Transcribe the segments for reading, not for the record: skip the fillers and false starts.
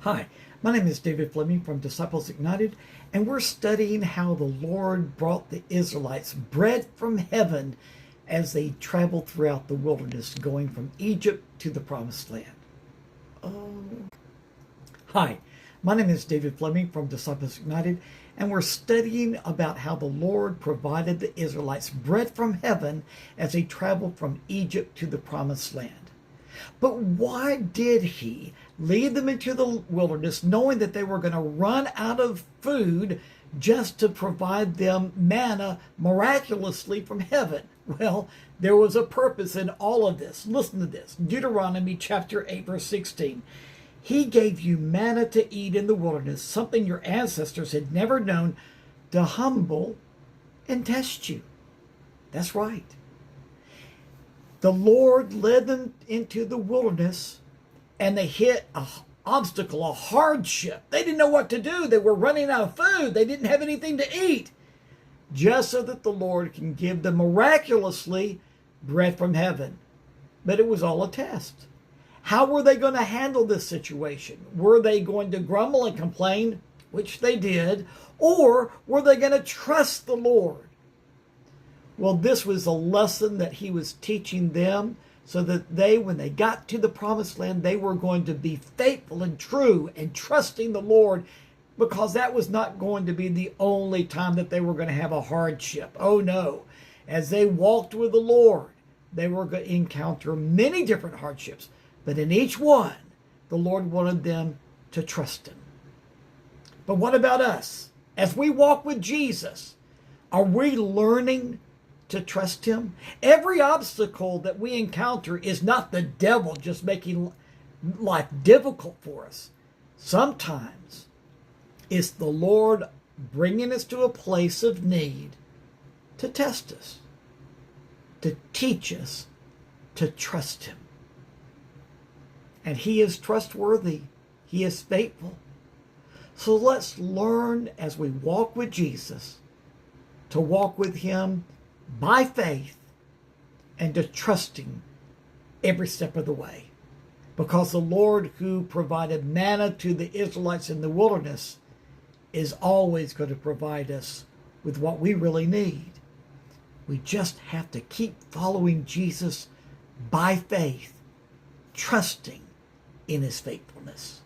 Hi, my name is David Fleming from Disciples Ignited, and we're studying how the Lord brought the Israelites bread from heaven as they traveled throughout the wilderness, going from Egypt to the Promised Land. Hi, my name is David Fleming from Disciples Ignited, and we're studying about how the Lord provided the Israelites bread from heaven as they traveled from Egypt to the Promised Land. But why did he lead them into the wilderness knowing that they were going to run out of food just to provide them manna miraculously from heaven? Well, there was a purpose in all of this. Listen to this. Deuteronomy chapter 8, verse 16. He gave you manna to eat in the wilderness, something your ancestors had never known, to humble and test you. That's right. The Lord led them into the wilderness, and they hit an obstacle, a hardship. They didn't know what to do. They were running out of food. They didn't have anything to eat. Just so that the Lord can give them miraculously bread from heaven. But it was all a test. How were they going to handle this situation? Were they going to grumble and complain, which they did, or were they going to trust the Lord? Well, this was a lesson that he was teaching them so that they, when they got to the Promised Land, they were going to be faithful and true and trusting the Lord, because that was not going to be the only time that they were going to have a hardship. Oh, no. As they walked with the Lord, they were going to encounter many different hardships. But in each one, the Lord wanted them to trust him. But what about us? As we walk with Jesus, are we learning to trust him? Every obstacle that we encounter is not the devil just making life difficult for us. Sometimes it's the Lord bringing us to a place of need to test us, to teach us to trust him. And he is trustworthy. He is faithful. So let's learn as we walk with Jesus to walk with him by faith and to trust him every step of the way. Because the Lord who provided manna to the Israelites in the wilderness is always going to provide us with what we really need. We just have to keep following Jesus by faith, trusting in his faithfulness.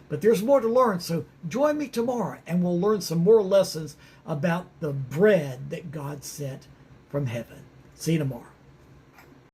But there's more to learn, so join me tomorrow and we'll learn some more lessons about the bread that God sent from heaven. See you tomorrow.